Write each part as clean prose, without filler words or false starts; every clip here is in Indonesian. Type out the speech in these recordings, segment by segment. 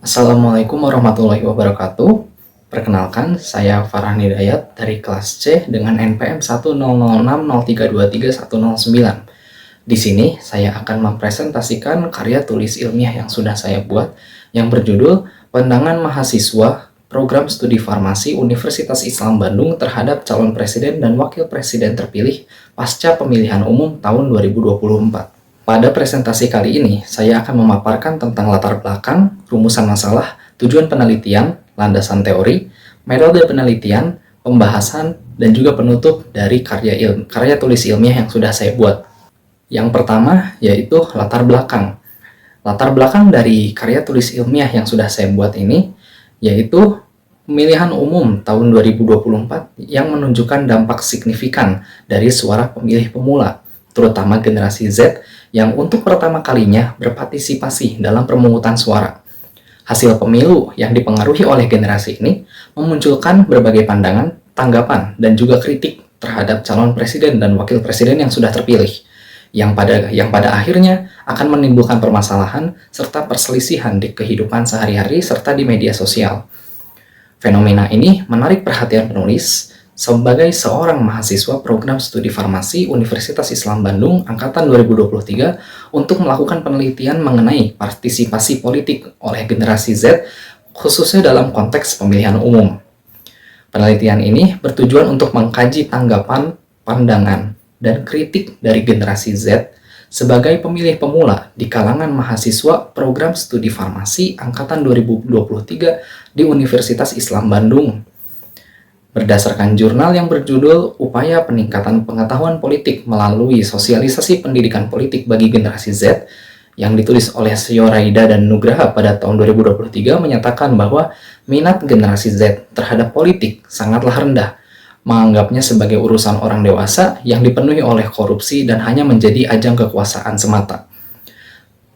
Assalamualaikum warahmatullahi wabarakatuh. Perkenalkan, saya Farhan Hidayat dari kelas C dengan NPM 100606323109109. Di sini saya akan mempresentasikan karya tulis ilmiah yang sudah saya buat yang berjudul Pandangan Mahasiswa Program Studi Farmasi Universitas Islam Bandung terhadap calon presiden dan wakil presiden terpilih pasca pemilihan umum tahun 2024. Pada presentasi kali ini, saya akan memaparkan tentang latar belakang, rumusan masalah, tujuan penelitian, landasan teori, metode penelitian, pembahasan, dan juga penutup dari karya tulis ilmiah yang sudah saya buat. Yang pertama yaitu latar belakang. Latar belakang dari karya tulis ilmiah yang sudah saya buat ini yaitu pemilihan umum tahun 2024 yang menunjukkan dampak signifikan dari suara pemilih pemula, terutama generasi Z yang untuk pertama kalinya berpartisipasi dalam pemungutan suara. Hasil pemilu yang dipengaruhi oleh generasi ini memunculkan berbagai pandangan, tanggapan, dan juga kritik terhadap calon presiden dan wakil presiden yang sudah terpilih, yang pada akhirnya akan menimbulkan permasalahan serta perselisihan di kehidupan sehari-hari serta di media sosial. Fenomena ini menarik perhatian penulis sebagai seorang mahasiswa program studi farmasi Universitas Islam Bandung angkatan 2023 untuk melakukan penelitian mengenai partisipasi politik oleh generasi Z khususnya dalam konteks pemilihan umum. Penelitian ini bertujuan untuk mengkaji tanggapan, pandangan, dan kritik dari generasi Z sebagai pemilih pemula di kalangan mahasiswa program studi farmasi angkatan 2023 di Universitas Islam Bandung. Berdasarkan jurnal yang berjudul Upaya Peningkatan Pengetahuan Politik Melalui Sosialisasi Pendidikan Politik bagi Generasi Z yang ditulis oleh Sioraida dan Nugraha pada tahun 2023 menyatakan bahwa minat generasi Z terhadap politik sangatlah rendah, menganggapnya sebagai urusan orang dewasa yang dipenuhi oleh korupsi dan hanya menjadi ajang kekuasaan semata.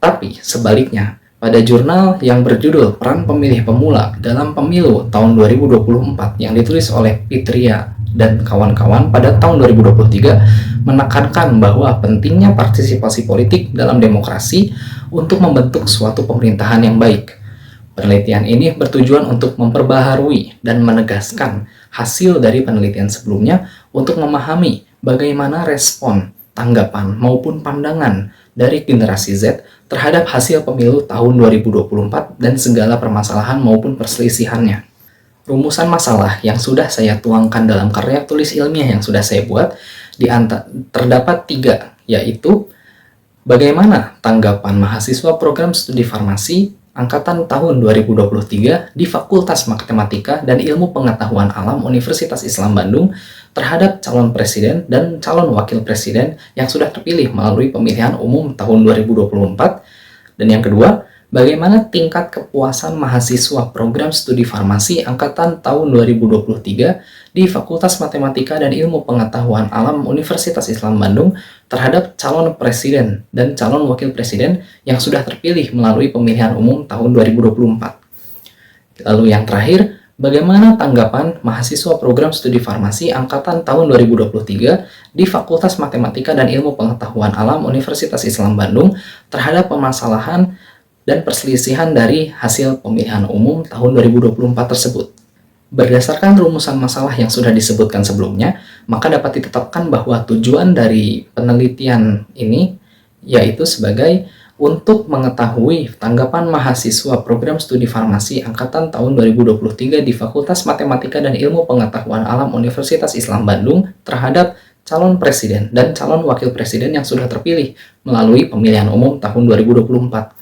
Tapi sebaliknya, pada jurnal yang berjudul Peran Pemilih Pemula dalam Pemilu tahun 2024 yang ditulis oleh Pitria dan kawan-kawan pada tahun 2023 menekankan bahwa pentingnya partisipasi politik dalam demokrasi untuk membentuk suatu pemerintahan yang baik. Penelitian ini bertujuan untuk memperbaharui dan menegaskan hasil dari penelitian sebelumnya untuk memahami bagaimana respon, tanggapan, maupun pandangan dari generasi Z terhadap hasil pemilu tahun 2024 dan segala permasalahan maupun perselisihannya. Rumusan masalah yang sudah saya tuangkan dalam karya tulis ilmiah yang sudah saya buat terdapat 3, yaitu bagaimana tanggapan mahasiswa program studi farmasi angkatan tahun 2023 di Fakultas Matematika dan Ilmu Pengetahuan Alam Universitas Islam Bandung terhadap calon presiden dan calon wakil presiden yang sudah terpilih melalui pemilihan umum tahun 2024. Dan yang kedua, bagaimana tingkat kepuasan mahasiswa program studi farmasi angkatan tahun 2023 di Fakultas Matematika dan Ilmu Pengetahuan Alam Universitas Islam Bandung terhadap calon presiden dan calon wakil presiden yang sudah terpilih melalui pemilihan umum tahun 2024. Lalu yang terakhir, bagaimana tanggapan mahasiswa program studi farmasi angkatan tahun 2023 di Fakultas Matematika dan Ilmu Pengetahuan Alam Universitas Islam Bandung terhadap permasalahan dan perselisihan dari hasil pemilihan umum tahun 2024 tersebut. Berdasarkan rumusan masalah yang sudah disebutkan sebelumnya, maka dapat ditetapkan bahwa tujuan dari penelitian ini yaitu sebagai untuk mengetahui tanggapan mahasiswa program studi farmasi angkatan tahun 2023 di Fakultas Matematika dan Ilmu Pengetahuan Alam Universitas Islam Bandung terhadap calon presiden dan calon wakil presiden yang sudah terpilih melalui pemilihan umum tahun 2024.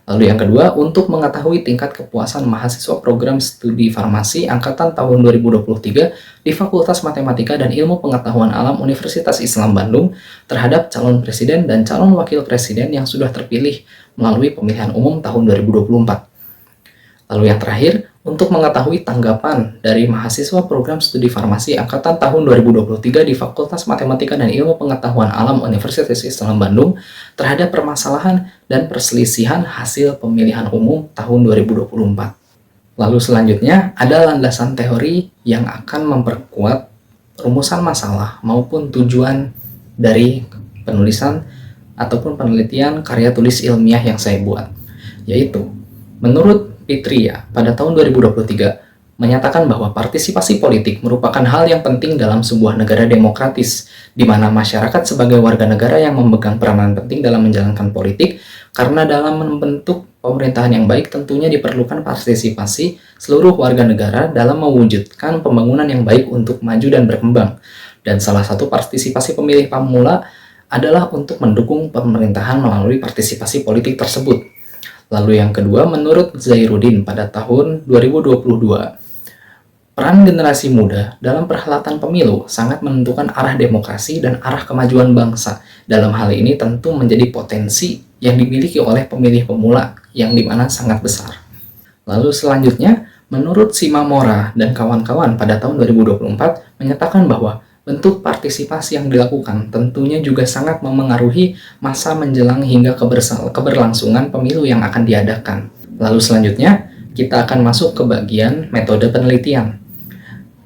Lalu yang kedua, untuk mengetahui tingkat kepuasan mahasiswa program studi farmasi angkatan tahun 2023 di Fakultas Matematika dan Ilmu Pengetahuan Alam Universitas Islam Bandung terhadap calon presiden dan calon wakil presiden yang sudah terpilih melalui pemilihan umum tahun 2024. Lalu yang terakhir, untuk mengetahui tanggapan dari mahasiswa program studi farmasi angkatan tahun 2023 di Fakultas Matematika dan Ilmu Pengetahuan Alam Universitas Islam Bandung terhadap permasalahan dan perselisihan hasil pemilihan umum tahun 2024. Lalu selanjutnya ada landasan teori yang akan memperkuat rumusan masalah maupun tujuan dari penulisan ataupun penelitian karya tulis ilmiah yang saya buat, yaitu menurut Fitria pada tahun 2023 menyatakan bahwa partisipasi politik merupakan hal yang penting dalam sebuah negara demokratis, di mana masyarakat sebagai warga negara yang memegang peranan penting dalam menjalankan politik, karena dalam membentuk pemerintahan yang baik tentunya diperlukan partisipasi seluruh warga negara dalam mewujudkan pembangunan yang baik untuk maju dan berkembang. Dan salah satu partisipasi pemilih pemula adalah untuk mendukung pemerintahan melalui partisipasi politik tersebut. Lalu yang kedua, menurut Zairuddin pada tahun 2022, peran generasi muda dalam perhelatan pemilu sangat menentukan arah demokrasi dan arah kemajuan bangsa. Dalam hal ini tentu menjadi potensi yang dimiliki oleh pemilih pemula yang dimana sangat besar. Lalu selanjutnya, menurut Simamora dan kawan-kawan pada tahun 2024 menyatakan bahwa bentuk partisipasi yang dilakukan tentunya juga sangat memengaruhi masa menjelang hingga keberlangsungan pemilu yang akan diadakan. Lalu selanjutnya, kita akan masuk ke bagian metode penelitian.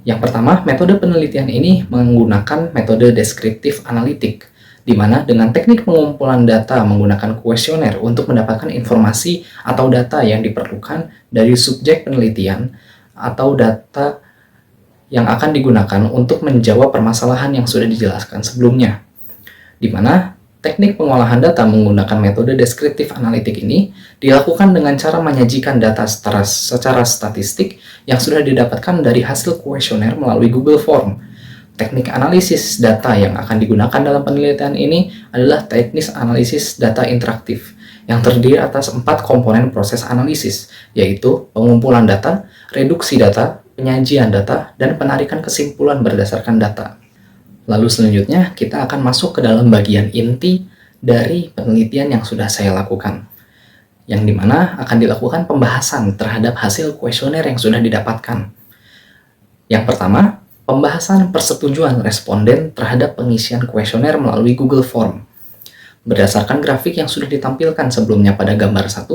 Yang pertama, metode penelitian ini menggunakan metode deskriptif analitik, di mana dengan teknik pengumpulan data menggunakan kuesioner untuk mendapatkan informasi atau data yang diperlukan dari subjek penelitian atau data yang akan digunakan untuk menjawab permasalahan yang sudah dijelaskan sebelumnya. Di mana teknik pengolahan data menggunakan metode deskriptif analitik ini dilakukan dengan cara menyajikan data secara statistik yang sudah didapatkan dari hasil kuesioner melalui Google Form. Teknik analisis data yang akan digunakan dalam penelitian ini adalah teknik analisis data interaktif yang terdiri atas 4 komponen proses analisis, yaitu pengumpulan data, reduksi data, penyajian data, dan penarikan kesimpulan berdasarkan data. Lalu selanjutnya, kita akan masuk ke dalam bagian inti dari penelitian yang sudah saya lakukan, yang dimana akan dilakukan pembahasan terhadap hasil kuesioner yang sudah didapatkan. Yang pertama, pembahasan persetujuan responden terhadap pengisian kuesioner melalui Google Form. Berdasarkan grafik yang sudah ditampilkan sebelumnya pada gambar 1,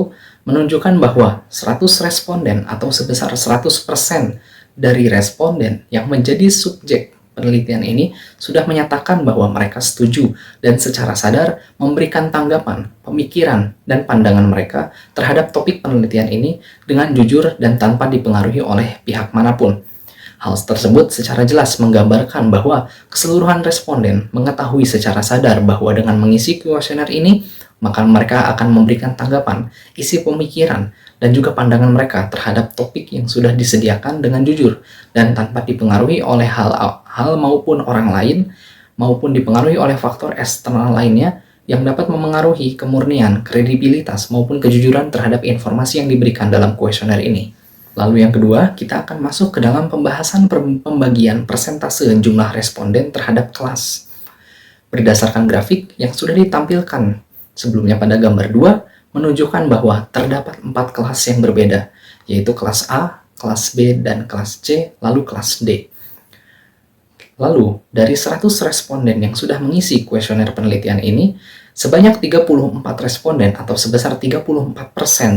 menunjukkan bahwa 100 responden atau sebesar 100% dari responden yang menjadi subjek penelitian ini sudah menyatakan bahwa mereka setuju dan secara sadar memberikan tanggapan, pemikiran, dan pandangan mereka terhadap topik penelitian ini dengan jujur dan tanpa dipengaruhi oleh pihak manapun. Hal tersebut secara jelas menggambarkan bahwa keseluruhan responden mengetahui secara sadar bahwa dengan mengisi kuesioner ini, maka mereka akan memberikan tanggapan, isi pemikiran, dan juga pandangan mereka terhadap topik yang sudah disediakan dengan jujur dan tanpa dipengaruhi oleh hal maupun orang lain, maupun dipengaruhi oleh faktor eksternal lainnya yang dapat memengaruhi kemurnian, kredibilitas, maupun kejujuran terhadap informasi yang diberikan dalam kuesioner ini. Lalu yang kedua, kita akan masuk ke dalam pembahasan pembagian persentase jumlah responden terhadap kelas. Berdasarkan grafik yang sudah ditampilkan sebelumnya pada gambar 2, menunjukkan bahwa terdapat 4 kelas yang berbeda, yaitu kelas A, kelas B, dan kelas C, lalu kelas D. Lalu, dari 100 responden yang sudah mengisi kuesioner penelitian ini, sebanyak 34 responden atau sebesar 34%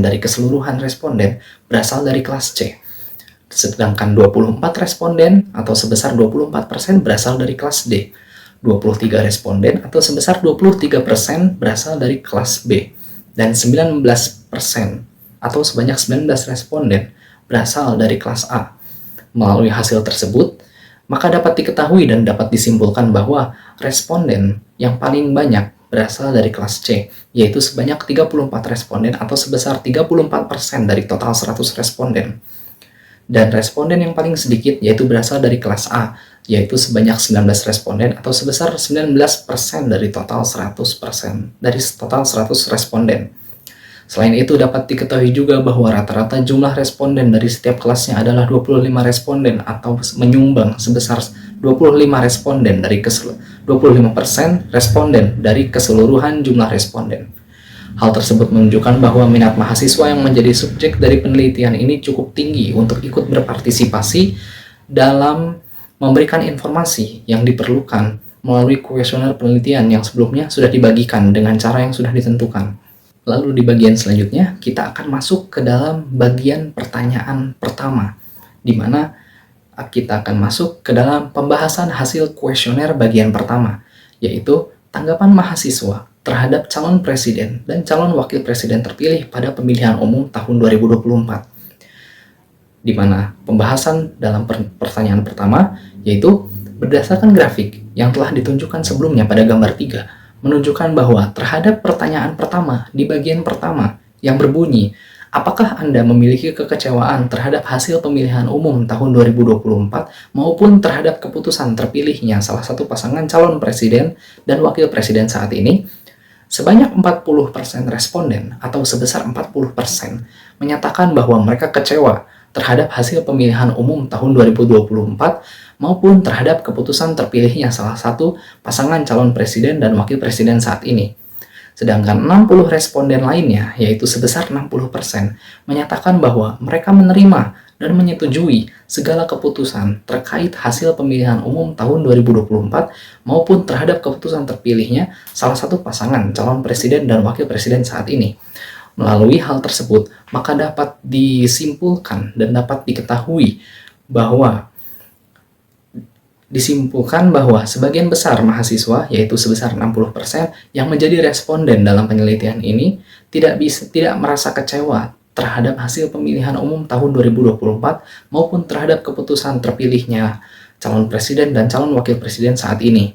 dari keseluruhan responden berasal dari kelas C. Sedangkan 24 responden atau sebesar 24% berasal dari kelas D. 23 responden atau sebesar 23% berasal dari kelas B. Dan 19% atau sebanyak 19 responden berasal dari kelas A. Melalui hasil tersebut, maka dapat diketahui dan dapat disimpulkan bahwa responden yang paling banyak berasal dari kelas C, yaitu sebanyak 34 responden atau sebesar 34% dari total 100 responden. Dan responden yang paling sedikit yaitu berasal dari kelas A, yaitu sebanyak 19 responden atau sebesar 19% dari total 100% dari total 100 responden. Selain itu dapat diketahui juga bahwa rata-rata jumlah responden dari setiap kelasnya adalah 25 responden atau menyumbang sebesar 25 responden dari 25% responden dari keseluruhan jumlah responden. Hal tersebut menunjukkan bahwa minat mahasiswa yang menjadi subjek dari penelitian ini cukup tinggi untuk ikut berpartisipasi dalam memberikan informasi yang diperlukan melalui kuesioner penelitian yang sebelumnya sudah dibagikan dengan cara yang sudah ditentukan. Lalu di bagian selanjutnya, kita akan masuk ke dalam bagian pertanyaan pertama, di mana kita akan masuk ke dalam pembahasan hasil kuesioner bagian pertama, yaitu tanggapan mahasiswa terhadap calon presiden dan calon wakil presiden terpilih pada pemilihan umum tahun 2024. di mana pembahasan dalam pertanyaan pertama yaitu berdasarkan grafik yang telah ditunjukkan sebelumnya pada gambar 3 menunjukkan bahwa terhadap pertanyaan pertama di bagian pertama yang berbunyi, apakah Anda memiliki kekecewaan terhadap hasil pemilihan umum tahun 2024 maupun terhadap keputusan terpilihnya salah satu pasangan calon presiden dan wakil presiden saat ini? Sebanyak 40% responden atau sebesar 40% menyatakan bahwa mereka kecewa terhadap hasil pemilihan umum tahun 2024 maupun terhadap keputusan terpilihnya salah satu pasangan calon presiden dan wakil presiden saat ini. Sedangkan 60 responden lainnya, yaitu sebesar 60%, menyatakan bahwa mereka menerima dan menyetujui segala keputusan terkait hasil pemilihan umum tahun 2024 maupun terhadap keputusan terpilihnya salah satu pasangan calon presiden dan wakil presiden saat ini. Melalui hal tersebut, maka dapat disimpulkan dan dapat diketahui bahwa sebagian besar mahasiswa, yaitu sebesar 60%, yang menjadi responden dalam penelitian ini tidak merasa kecewa terhadap hasil pemilihan umum tahun 2024 maupun terhadap keputusan terpilihnya calon presiden dan calon wakil presiden saat ini.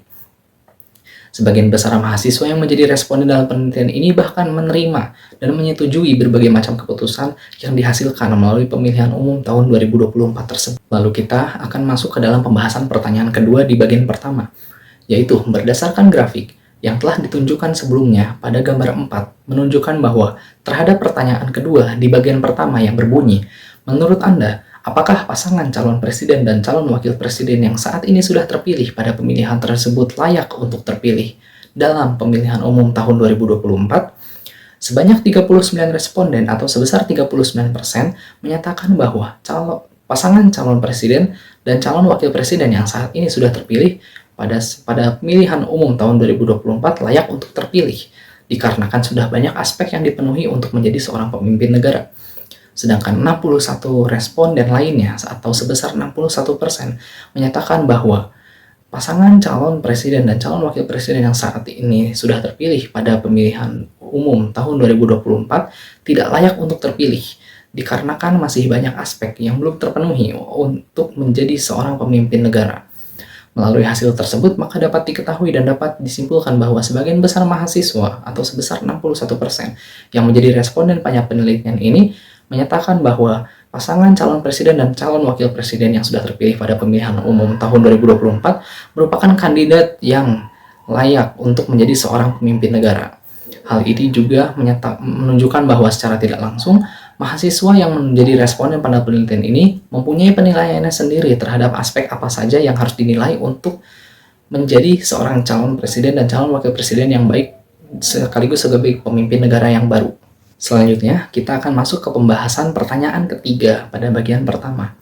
Sebagian besar mahasiswa yang menjadi responden dalam penelitian ini bahkan menerima dan menyetujui berbagai macam keputusan yang dihasilkan melalui pemilihan umum tahun 2024 tersebut. Lalu kita akan masuk ke dalam pembahasan pertanyaan kedua di bagian pertama, yaitu berdasarkan grafik yang telah ditunjukkan sebelumnya pada gambar 4 menunjukkan bahwa terhadap pertanyaan kedua di bagian pertama yang berbunyi, menurut Anda, apakah pasangan calon presiden dan calon wakil presiden yang saat ini sudah terpilih pada pemilihan tersebut layak untuk terpilih dalam pemilihan umum tahun 2024? Sebanyak 39 responden atau sebesar 39% menyatakan bahwa pasangan calon presiden dan calon wakil presiden yang saat ini sudah terpilih pada pemilihan umum tahun 2024 layak untuk terpilih, dikarenakan sudah banyak aspek yang dipenuhi untuk menjadi seorang pemimpin negara. Sedangkan 61 responden lainnya atau sebesar 61% menyatakan bahwa pasangan calon presiden dan calon wakil presiden yang saat ini sudah terpilih pada pemilihan umum tahun 2024 tidak layak untuk terpilih, dikarenakan masih banyak aspek yang belum terpenuhi untuk menjadi seorang pemimpin negara. Melalui hasil tersebut, maka dapat diketahui dan dapat disimpulkan bahwa sebagian besar mahasiswa atau sebesar 61% yang menjadi responden pada penelitian ini menyatakan bahwa pasangan calon presiden dan calon wakil presiden yang sudah terpilih pada pemilihan umum tahun 2024 merupakan kandidat yang layak untuk menjadi seorang pemimpin negara. Hal ini juga menunjukkan bahwa secara tidak langsung, mahasiswa yang menjadi responden pada penelitian ini mempunyai penilaiannya sendiri terhadap aspek apa saja yang harus dinilai untuk menjadi seorang calon presiden dan calon wakil presiden yang baik sekaligus sebagai pemimpin negara yang baru. Selanjutnya, kita akan masuk ke pembahasan pertanyaan ketiga pada bagian pertama.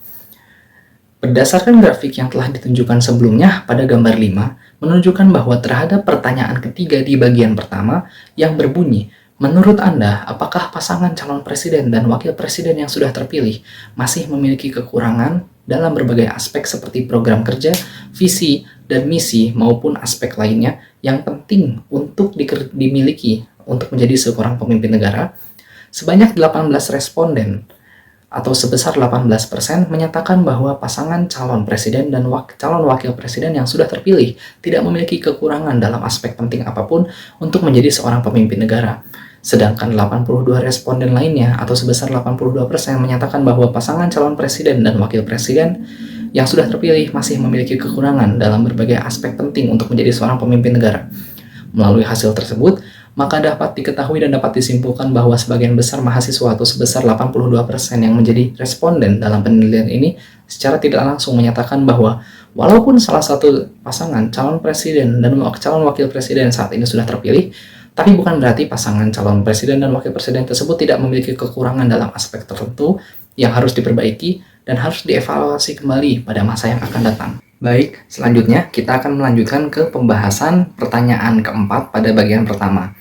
Berdasarkan grafik yang telah ditunjukkan sebelumnya pada gambar 5, menunjukkan bahwa terhadap pertanyaan ketiga di bagian pertama yang berbunyi, menurut Anda, apakah pasangan calon presiden dan wakil presiden yang sudah terpilih masih memiliki kekurangan dalam berbagai aspek seperti program kerja, visi, dan misi maupun aspek lainnya yang penting untuk dimiliki untuk menjadi seorang pemimpin negara? Sebanyak 18 responden atau sebesar 18% menyatakan bahwa pasangan calon presiden dan calon wakil presiden yang sudah terpilih tidak memiliki kekurangan dalam aspek penting apapun untuk menjadi seorang pemimpin negara. Sedangkan 82 responden lainnya atau sebesar 82% menyatakan bahwa pasangan calon presiden dan wakil presiden yang sudah terpilih masih memiliki kekurangan dalam berbagai aspek penting untuk menjadi seorang pemimpin negara. Melalui hasil tersebut, maka dapat diketahui dan dapat disimpulkan bahwa sebagian besar mahasiswa atau sebesar 82% yang menjadi responden dalam penelitian ini secara tidak langsung menyatakan bahwa walaupun salah satu pasangan calon presiden dan calon wakil presiden saat ini sudah terpilih, tapi bukan berarti pasangan calon presiden dan wakil presiden tersebut tidak memiliki kekurangan dalam aspek tertentu yang harus diperbaiki dan harus dievaluasi kembali pada masa yang akan datang. Baik, selanjutnya kita akan melanjutkan ke pembahasan pertanyaan keempat pada bagian pertama.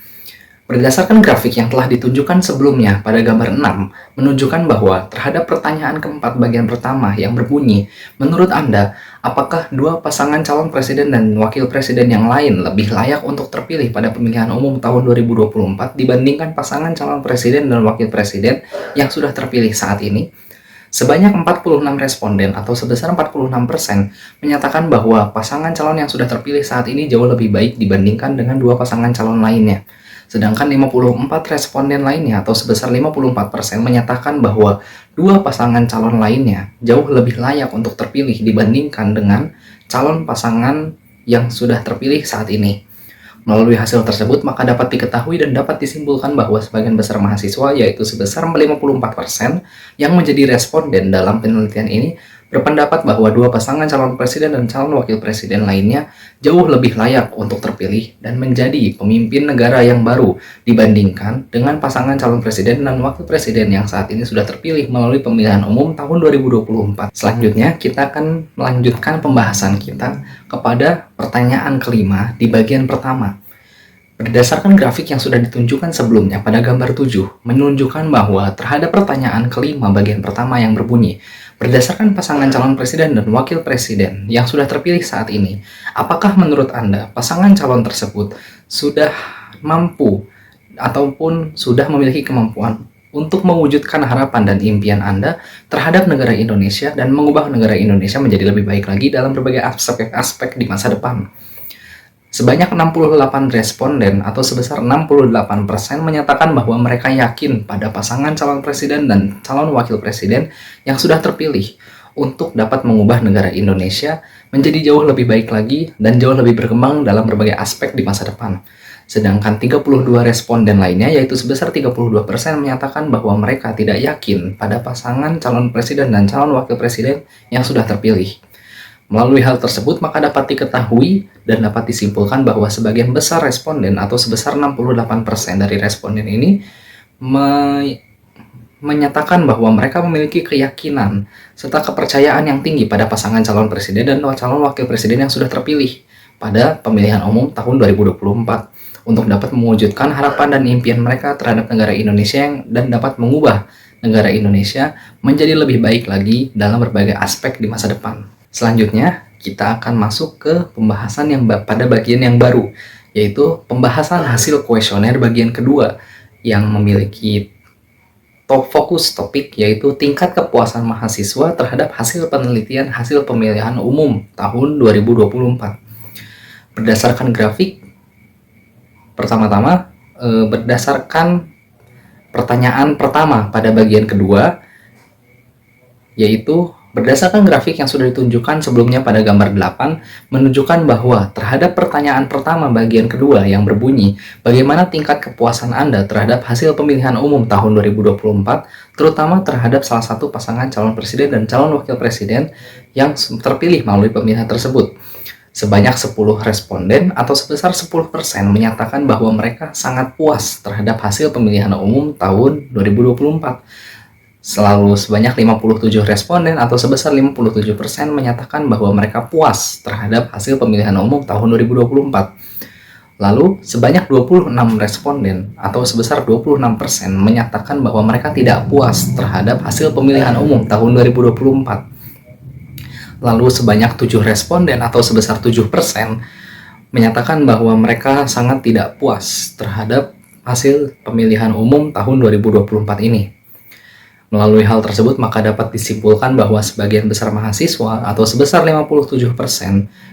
Berdasarkan grafik yang telah ditunjukkan sebelumnya pada gambar 6, menunjukkan bahwa terhadap pertanyaan keempat bagian pertama yang berbunyi, menurut Anda, apakah dua pasangan calon presiden dan wakil presiden yang lain lebih layak untuk terpilih pada pemilihan umum tahun 2024 dibandingkan pasangan calon presiden dan wakil presiden yang sudah terpilih saat ini? Sebanyak 46 responden atau sebesar 46% menyatakan bahwa pasangan calon yang sudah terpilih saat ini jauh lebih baik dibandingkan dengan dua pasangan calon lainnya. Sedangkan 54 responden lainnya atau sebesar 54% menyatakan bahwa dua pasangan calon lainnya jauh lebih layak untuk terpilih dibandingkan dengan calon pasangan yang sudah terpilih saat ini. Melalui hasil tersebut, maka dapat diketahui dan dapat disimpulkan bahwa sebagian besar mahasiswa, yaitu sebesar 54%, yang menjadi responden dalam penelitian ini, berpendapat bahwa dua pasangan calon presiden dan calon wakil presiden lainnya jauh lebih layak untuk terpilih dan menjadi pemimpin negara yang baru dibandingkan dengan pasangan calon presiden dan wakil presiden yang saat ini sudah terpilih melalui pemilihan umum tahun 2024. Selanjutnya, kita akan melanjutkan pembahasan kita kepada pertanyaan kelima di bagian pertama. Berdasarkan grafik yang sudah ditunjukkan sebelumnya pada gambar 7, menunjukkan bahwa terhadap pertanyaan kelima bagian pertama yang berbunyi, berdasarkan pasangan calon presiden dan wakil presiden yang sudah terpilih saat ini, apakah menurut Anda pasangan calon tersebut sudah mampu ataupun sudah memiliki kemampuan untuk mewujudkan harapan dan impian Anda terhadap negara Indonesia dan mengubah negara Indonesia menjadi lebih baik lagi dalam berbagai aspek di masa depan? Sebanyak 68 responden atau sebesar 68% menyatakan bahwa mereka yakin pada pasangan calon presiden dan calon wakil presiden yang sudah terpilih untuk dapat mengubah negara Indonesia menjadi jauh lebih baik lagi dan jauh lebih berkembang dalam berbagai aspek di masa depan. Sedangkan 32 responden lainnya, yaitu sebesar 32%, menyatakan bahwa mereka tidak yakin pada pasangan calon presiden dan calon wakil presiden yang sudah terpilih. Melalui hal tersebut, maka dapat diketahui dan dapat disimpulkan bahwa sebagian besar responden atau sebesar 68% dari responden ini menyatakan bahwa mereka memiliki keyakinan serta kepercayaan yang tinggi pada pasangan calon presiden dan calon wakil presiden yang sudah terpilih pada pemilihan umum tahun 2024 untuk dapat mewujudkan harapan dan impian mereka terhadap negara Indonesia dan dapat mengubah negara Indonesia menjadi lebih baik lagi dalam berbagai aspek di masa depan. Selanjutnya, kita akan masuk ke pembahasan yang pada bagian yang baru, yaitu pembahasan hasil kuesioner bagian kedua yang memiliki fokus topik, yaitu tingkat kepuasan mahasiswa terhadap hasil penelitian hasil pemilihan umum tahun 2024. Berdasarkan grafik, pertama-tama berdasarkan pertanyaan pertama pada bagian kedua, yaitu berdasarkan grafik yang sudah ditunjukkan sebelumnya pada gambar 8, menunjukkan bahwa terhadap pertanyaan pertama bagian kedua yang berbunyi, bagaimana tingkat kepuasan Anda terhadap hasil pemilihan umum tahun 2024, terutama terhadap salah satu pasangan calon presiden dan calon wakil presiden yang terpilih melalui pemilihan tersebut. Sebanyak 10 responden atau sebesar 10% menyatakan bahwa mereka sangat puas terhadap hasil pemilihan umum tahun 2024. Selalu sebanyak 57 responden atau sebesar 57% menyatakan bahwa mereka puas terhadap hasil pemilihan umum tahun 2024. Lalu sebanyak 26 responden atau sebesar 26% menyatakan bahwa mereka tidak puas terhadap hasil pemilihan umum tahun 2024. Lalu sebanyak 7 responden atau sebesar 7% menyatakan bahwa mereka sangat tidak puas terhadap hasil pemilihan umum tahun 2024 ini. Melalui hal tersebut, maka dapat disimpulkan bahwa sebagian besar mahasiswa atau sebesar 57%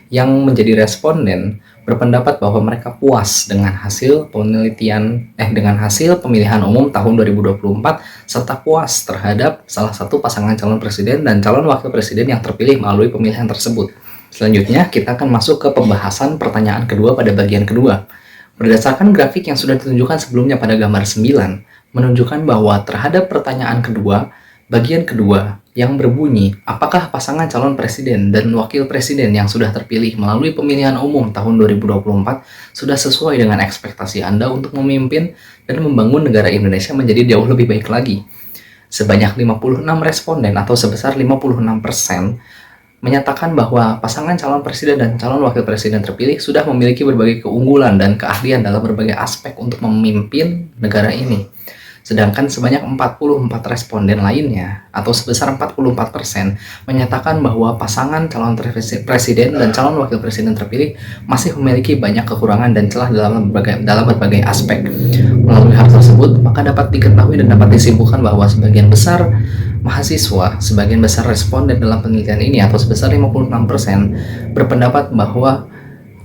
yang menjadi responden berpendapat bahwa mereka puas dengan hasil pemilihan umum tahun 2024 serta puas terhadap salah satu pasangan calon presiden dan calon wakil presiden yang terpilih melalui pemilihan tersebut. Selanjutnya, kita akan masuk ke pembahasan pertanyaan kedua pada bagian kedua. Berdasarkan grafik yang sudah ditunjukkan sebelumnya pada gambar 9, menunjukkan bahwa terhadap pertanyaan kedua, bagian kedua yang berbunyi, apakah pasangan calon presiden dan wakil presiden yang sudah terpilih melalui pemilihan umum tahun 2024 sudah sesuai dengan ekspektasi Anda untuk memimpin dan membangun negara Indonesia menjadi jauh lebih baik lagi. Sebanyak 56 responden atau sebesar 56% menyatakan bahwa pasangan calon presiden dan calon wakil presiden terpilih sudah memiliki berbagai keunggulan dan keahlian dalam berbagai aspek untuk memimpin negara ini. Sedangkan sebanyak 44 responden lainnya atau sebesar 44% menyatakan bahwa pasangan calon presiden dan calon wakil presiden terpilih masih memiliki banyak kekurangan dan celah dalam berbagai aspek. Melalui hal tersebut, maka dapat diketahui dan dapat disimpulkan bahwa sebagian besar Mahasiswa, sebagian besar responden dalam penelitian ini atau sebesar 56% berpendapat bahwa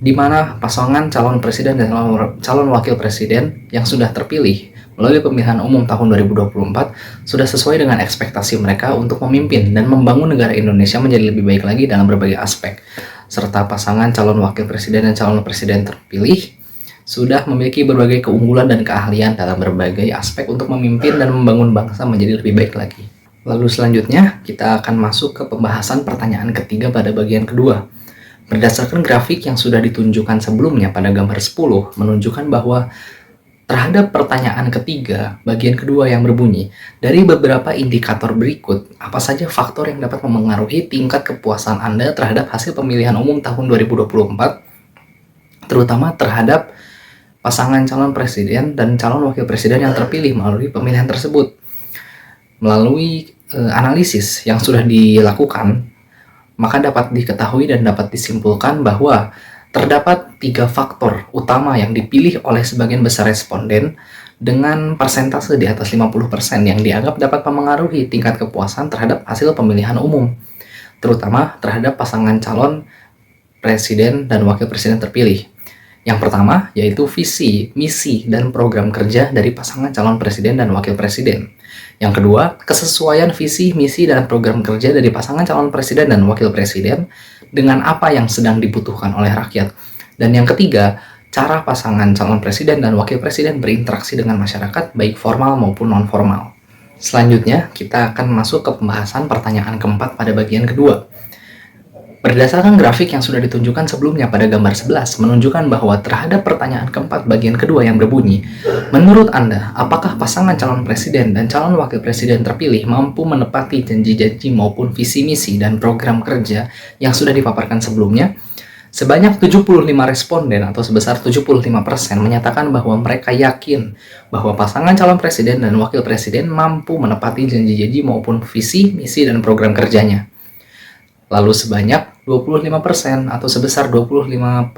di mana pasangan calon presiden dan calon wakil presiden yang sudah terpilih melalui pemilihan umum tahun 2024 sudah sesuai dengan ekspektasi mereka untuk memimpin dan membangun negara Indonesia menjadi lebih baik lagi dalam berbagai aspek, serta pasangan calon wakil presiden dan calon presiden terpilih sudah memiliki berbagai keunggulan dan keahlian dalam berbagai aspek untuk memimpin dan membangun bangsa menjadi lebih baik lagi. Lalu selanjutnya, kita akan masuk ke pembahasan pertanyaan ketiga pada bagian kedua. Berdasarkan grafik yang sudah ditunjukkan sebelumnya pada gambar 10, menunjukkan bahwa terhadap pertanyaan ketiga, bagian kedua yang berbunyi, dari beberapa indikator berikut, apa saja faktor yang dapat memengaruhi tingkat kepuasan Anda terhadap hasil pemilihan umum tahun 2024, terutama terhadap pasangan calon presiden dan calon wakil presiden yang terpilih melalui pemilihan tersebut. Melalui analisis yang sudah dilakukan, maka dapat diketahui dan dapat disimpulkan bahwa terdapat 3 faktor utama yang dipilih oleh sebagian besar responden dengan persentase di atas 50% yang dianggap dapat memengaruhi tingkat kepuasan terhadap hasil pemilihan umum, terutama terhadap pasangan calon presiden dan wakil presiden terpilih. Yang pertama yaitu visi, misi, dan program kerja dari pasangan calon presiden dan wakil presiden. Yang kedua, kesesuaian visi, misi, dan program kerja dari pasangan calon presiden dan wakil presiden dengan apa yang sedang dibutuhkan oleh rakyat. Dan yang ketiga, cara pasangan calon presiden dan wakil presiden berinteraksi dengan masyarakat baik formal maupun non-formal. Selanjutnya, kita akan masuk ke pembahasan pertanyaan keempat pada bagian kedua. Berdasarkan grafik yang sudah ditunjukkan sebelumnya pada gambar 11, menunjukkan bahwa terhadap pertanyaan keempat bagian kedua yang berbunyi, menurut Anda, apakah pasangan calon presiden dan calon wakil presiden terpilih mampu menepati janji-janji maupun visi misi dan program kerja yang sudah dipaparkan sebelumnya? Sebanyak 75 responden atau sebesar 75% menyatakan bahwa mereka yakin bahwa pasangan calon presiden dan wakil presiden mampu menepati janji-janji maupun visi, misi, dan program kerjanya. Lalu sebanyak 25% atau sebesar 25%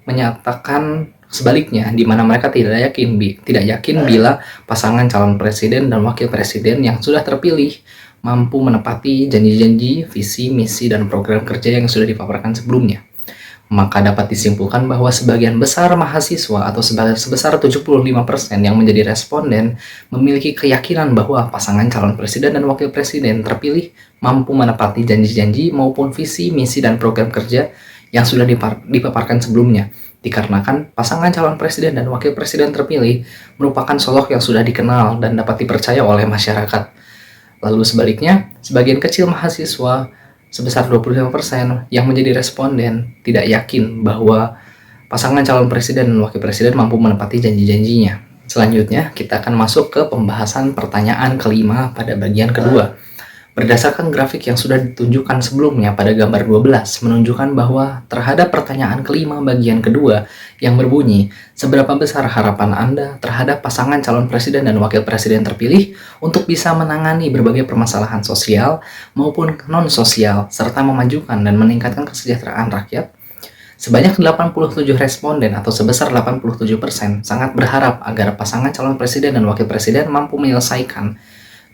menyatakan sebaliknya, di mana mereka tidak yakin bila pasangan calon presiden dan wakil presiden yang sudah terpilih mampu menepati janji-janji, visi, misi, dan program kerja yang sudah dipaparkan sebelumnya. Maka dapat disimpulkan bahwa sebagian besar mahasiswa atau sebesar 75% yang menjadi responden memiliki keyakinan bahwa pasangan calon presiden dan wakil presiden terpilih mampu menepati janji-janji maupun visi, misi, dan program kerja yang sudah dipaparkan sebelumnya, dikarenakan pasangan calon presiden dan wakil presiden terpilih merupakan sosok yang sudah dikenal dan dapat dipercaya oleh masyarakat. Lalu sebaliknya, sebagian kecil mahasiswa sebesar 25% yang menjadi responden tidak yakin bahwa pasangan calon presiden dan wakil presiden mampu menepati janji-janjinya. Selanjutnya, kita akan masuk ke pembahasan pertanyaan kelima pada bagian kedua. Berdasarkan grafik yang sudah ditunjukkan sebelumnya pada gambar 12, menunjukkan bahwa terhadap pertanyaan kelima bagian kedua yang berbunyi, seberapa besar harapan Anda terhadap pasangan calon presiden dan wakil presiden terpilih untuk bisa menangani berbagai permasalahan sosial maupun non-sosial, serta memajukan dan meningkatkan kesejahteraan rakyat? Sebanyak 87 responden atau sebesar 87% sangat berharap agar pasangan calon presiden dan wakil presiden mampu menyelesaikan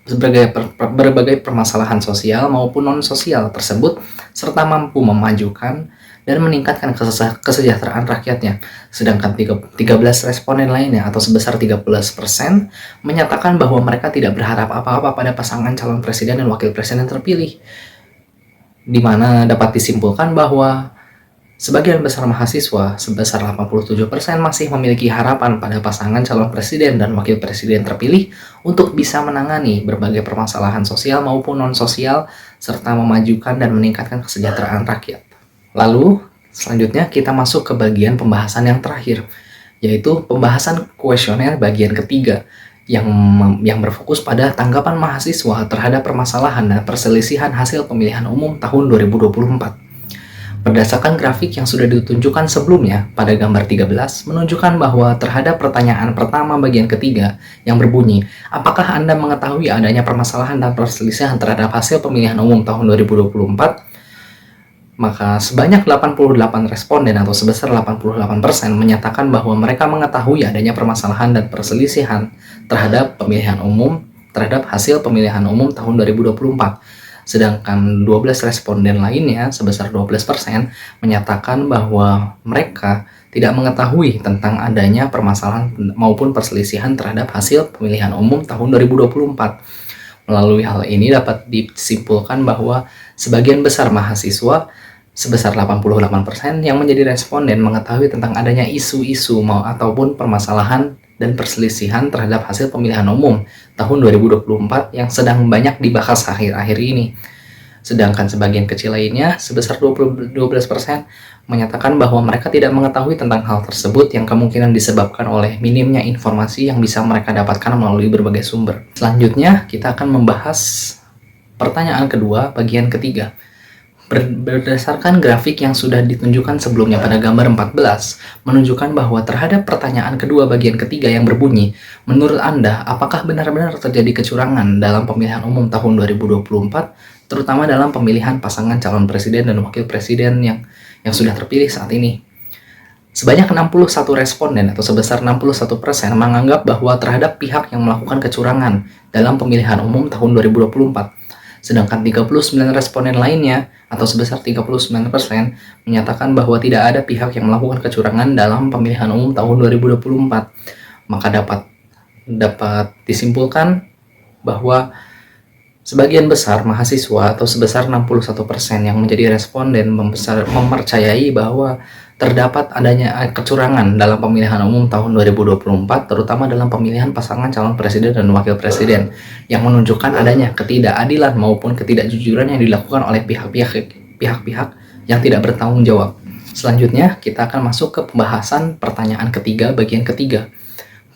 berbagai permasalahan sosial maupun non-sosial tersebut serta mampu memajukan dan meningkatkan kesejahteraan rakyatnya. Sedangkan 13 responden lainnya atau sebesar 13% menyatakan bahwa mereka tidak berharap apa-apa pada pasangan calon presiden dan wakil presiden terpilih, di mana dapat disimpulkan bahwa sebagian besar mahasiswa sebesar 87% masih memiliki harapan pada pasangan calon presiden dan wakil presiden terpilih untuk bisa menangani berbagai permasalahan sosial maupun non-sosial serta memajukan dan meningkatkan kesejahteraan rakyat. Lalu, selanjutnya kita masuk ke bagian pembahasan yang terakhir, yaitu pembahasan kuesioner bagian ketiga yang berfokus pada tanggapan mahasiswa terhadap permasalahan dan perselisihan hasil pemilihan umum tahun 2024. Berdasarkan grafik yang sudah ditunjukkan sebelumnya pada gambar 13, menunjukkan bahwa terhadap pertanyaan pertama bagian ketiga yang berbunyi, apakah Anda mengetahui adanya permasalahan dan perselisihan terhadap hasil pemilihan umum tahun 2024? Maka sebanyak 88 responden atau sebesar 88% menyatakan bahwa mereka mengetahui adanya permasalahan dan perselisihan terhadap pemilihan umum terhadap hasil pemilihan umum tahun 2024. Sedangkan 12 responden lainnya sebesar 12% menyatakan bahwa mereka tidak mengetahui tentang adanya permasalahan maupun perselisihan terhadap hasil pemilihan umum tahun 2024. Melalui hal ini dapat disimpulkan bahwa sebagian besar mahasiswa sebesar 88% yang menjadi responden mengetahui tentang adanya isu-isu ataupun permasalahan dan perselisihan terhadap hasil pemilihan umum tahun 2024 yang sedang banyak dibahas akhir-akhir ini. Sedangkan sebagian kecil lainnya sebesar 12% menyatakan bahwa mereka tidak mengetahui tentang hal tersebut yang kemungkinan disebabkan oleh minimnya informasi yang bisa mereka dapatkan melalui berbagai sumber. Selanjutnya, kita akan membahas pertanyaan kedua bagian ketiga. Berdasarkan grafik yang sudah ditunjukkan sebelumnya pada gambar 14, menunjukkan bahwa terhadap pertanyaan kedua bagian ketiga yang berbunyi, menurut Anda, apakah benar-benar terjadi kecurangan dalam pemilihan umum tahun 2024, terutama dalam pemilihan pasangan calon presiden dan wakil presiden yang sudah terpilih saat ini? Sebanyak 61 responden atau sebesar 61% menganggap bahwa terhadap pihak yang melakukan kecurangan dalam pemilihan umum tahun 2024. Sedangkan 39 responden lainnya atau sebesar 39% menyatakan bahwa tidak ada pihak yang melakukan kecurangan dalam pemilihan umum tahun 2024. Maka dapat disimpulkan bahwa sebagian besar mahasiswa atau sebesar 61% yang menjadi responden mempercayai bahwa terdapat adanya kecurangan dalam pemilihan umum tahun 2024, terutama dalam pemilihan pasangan calon presiden dan wakil presiden, yang menunjukkan adanya ketidakadilan maupun ketidakjujuran yang dilakukan oleh pihak-pihak yang tidak bertanggung jawab. Selanjutnya, kita akan masuk ke pembahasan pertanyaan ketiga bagian ketiga.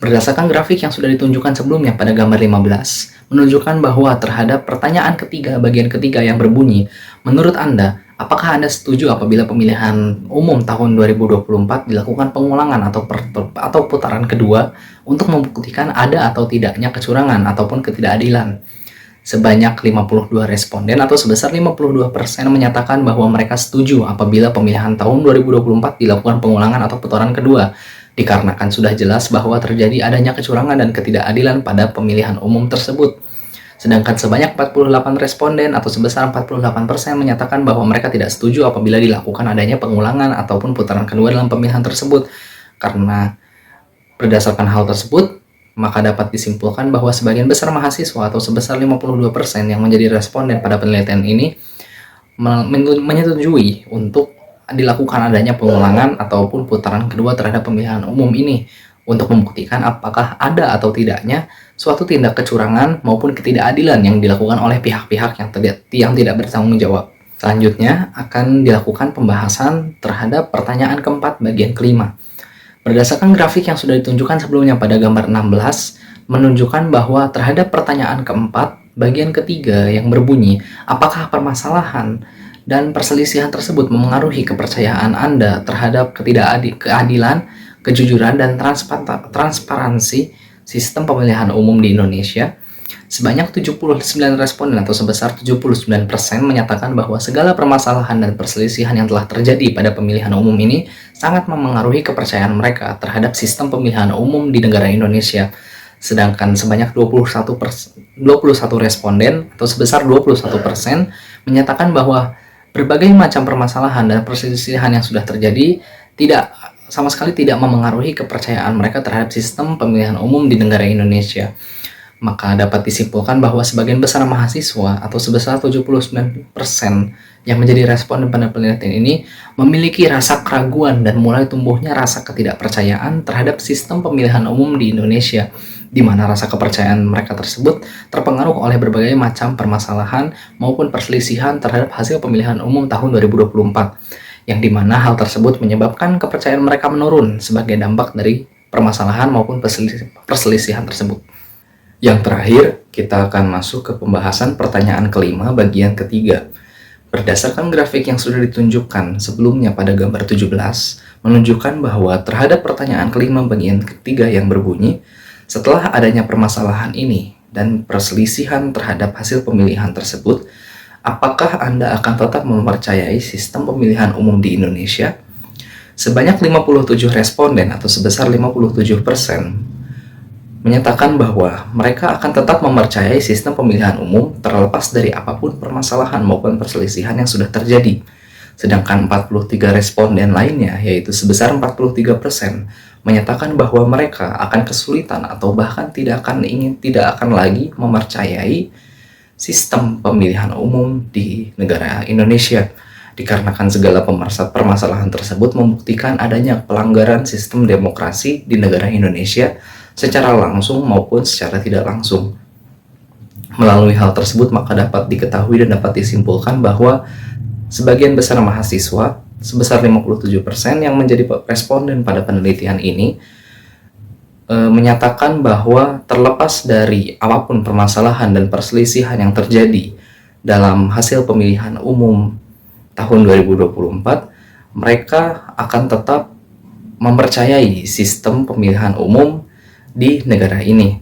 Berdasarkan grafik yang sudah ditunjukkan sebelumnya pada gambar 15, menunjukkan bahwa terhadap pertanyaan ketiga bagian ketiga yang berbunyi, menurut Anda, apakah Anda setuju apabila pemilihan umum tahun 2024 dilakukan pengulangan atau putaran kedua untuk membuktikan ada atau tidaknya kecurangan ataupun ketidakadilan? Sebanyak 52 responden atau sebesar 52% menyatakan bahwa mereka setuju apabila pemilihan tahun 2024 dilakukan pengulangan atau putaran kedua, dikarenakan sudah jelas bahwa terjadi adanya kecurangan dan ketidakadilan pada pemilihan umum tersebut. Sedangkan sebanyak 48 responden atau sebesar 48% menyatakan bahwa mereka tidak setuju apabila dilakukan adanya pengulangan ataupun putaran kedua dalam pemilihan tersebut. Karena berdasarkan hal tersebut, maka dapat disimpulkan bahwa sebagian besar mahasiswa atau sebesar 52% yang menjadi responden pada penelitian ini menyetujui untuk dilakukan adanya pengulangan ataupun putaran kedua terhadap pemilihan umum ini untuk membuktikan apakah ada atau tidaknya suatu tindak kecurangan maupun ketidakadilan yang dilakukan oleh pihak-pihak yang tidak bertanggung jawab. Selanjutnya akan dilakukan pembahasan terhadap pertanyaan keempat bagian kelima. Berdasarkan grafik yang sudah ditunjukkan sebelumnya pada gambar 16, menunjukkan bahwa terhadap pertanyaan keempat bagian ketiga yang berbunyi, apakah permasalahan dan perselisihan tersebut memengaruhi kepercayaan Anda terhadap keadilan, kejujuran, dan transparansi sistem pemilihan umum di Indonesia? Sebanyak 79 responden atau sebesar 79% menyatakan bahwa segala permasalahan dan perselisihan yang telah terjadi pada pemilihan umum ini sangat memengaruhi kepercayaan mereka terhadap sistem pemilihan umum di negara Indonesia. Sedangkan sebanyak 21 responden atau sebesar 21% menyatakan bahwa berbagai macam permasalahan dan perselisihan yang sudah terjadi sama sekali tidak memengaruhi kepercayaan mereka terhadap sistem pemilihan umum di negara Indonesia. Maka dapat disimpulkan bahwa sebagian besar mahasiswa atau sebesar 79% yang menjadi responden pada penelitian ini memiliki rasa keraguan dan mulai tumbuhnya rasa ketidakpercayaan terhadap sistem pemilihan umum di Indonesia, di mana rasa kepercayaan mereka tersebut terpengaruh oleh berbagai macam permasalahan maupun perselisihan terhadap hasil pemilihan umum tahun 2024, yang dimana hal tersebut menyebabkan kepercayaan mereka menurun sebagai dampak dari permasalahan maupun perselisihan tersebut. Yang terakhir, kita akan masuk ke pembahasan pertanyaan kelima bagian ketiga. Berdasarkan grafik yang sudah ditunjukkan sebelumnya pada gambar 17, menunjukkan bahwa terhadap pertanyaan kelima bagian ketiga yang berbunyi, setelah adanya permasalahan ini dan perselisihan terhadap hasil pemilihan tersebut, apakah Anda akan tetap mempercayai sistem pemilihan umum di Indonesia? Sebanyak 57 responden atau sebesar 57% menyatakan bahwa mereka akan tetap mempercayai sistem pemilihan umum terlepas dari apapun permasalahan maupun perselisihan yang sudah terjadi. Sedangkan 43 responden lainnya, yaitu sebesar 43%, menyatakan bahwa mereka akan kesulitan atau bahkan tidak akan lagi mempercayai sistem pemilihan umum di negara Indonesia, dikarenakan segala permasalahan tersebut membuktikan adanya pelanggaran sistem demokrasi di negara Indonesia secara langsung maupun secara tidak langsung. Melalui hal tersebut, maka dapat diketahui dan dapat disimpulkan bahwa sebagian besar mahasiswa, sebesar 57% yang menjadi responden pada penelitian ini, menyatakan bahwa terlepas dari apapun permasalahan dan perselisihan yang terjadi dalam hasil pemilihan umum tahun 2024, mereka akan tetap mempercayai sistem pemilihan umum di negara ini.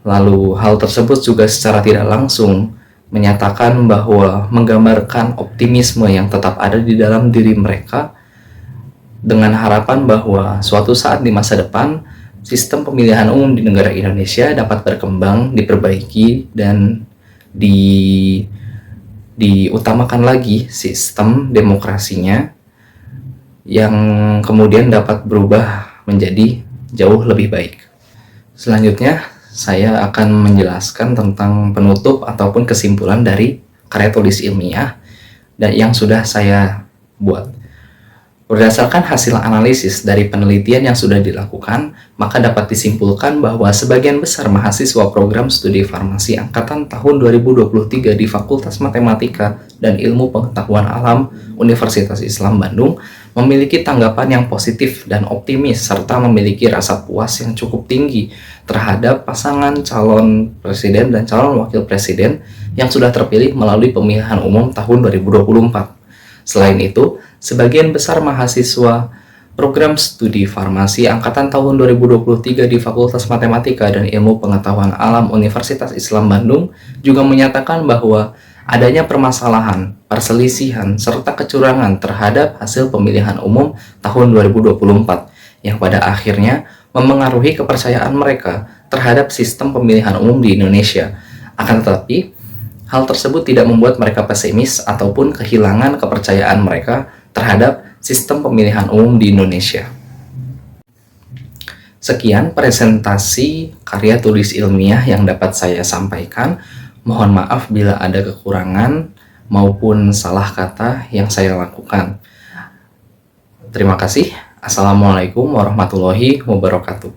Lalu hal tersebut juga secara tidak langsung menyatakan bahwa menggambarkan optimisme yang tetap ada di dalam diri mereka dengan harapan bahwa suatu saat di masa depan sistem pemilihan umum di negara Indonesia dapat berkembang, diperbaiki, dan diutamakan lagi sistem demokrasinya yang kemudian dapat berubah menjadi jauh lebih baik. Selanjutnya, saya akan menjelaskan tentang penutup ataupun kesimpulan dari karya tulis ilmiah dan yang sudah saya buat. Berdasarkan hasil analisis dari penelitian yang sudah dilakukan, maka dapat disimpulkan bahwa sebagian besar mahasiswa program studi farmasi angkatan tahun 2023 di Fakultas Matematika dan Ilmu Pengetahuan Alam Universitas Islam Bandung memiliki tanggapan yang positif dan optimis serta memiliki rasa puas yang cukup tinggi terhadap pasangan calon presiden dan calon wakil presiden yang sudah terpilih melalui pemilihan umum tahun 2024. Selain itu, sebagian besar mahasiswa program studi farmasi angkatan tahun 2023 di Fakultas Matematika dan Ilmu Pengetahuan Alam Universitas Islam Bandung juga menyatakan bahwa adanya permasalahan, perselisihan, serta kecurangan terhadap hasil pemilihan umum tahun 2024 yang pada akhirnya memengaruhi kepercayaan mereka terhadap sistem pemilihan umum di Indonesia. Akan tetapi, hal tersebut tidak membuat mereka pesimis ataupun kehilangan kepercayaan mereka terhadap sistem pemilihan umum di Indonesia. Sekian presentasi karya tulis ilmiah yang dapat saya sampaikan. Mohon maaf bila ada kekurangan maupun salah kata yang saya lakukan. Terima kasih. Assalamualaikum warahmatullahi wabarakatuh.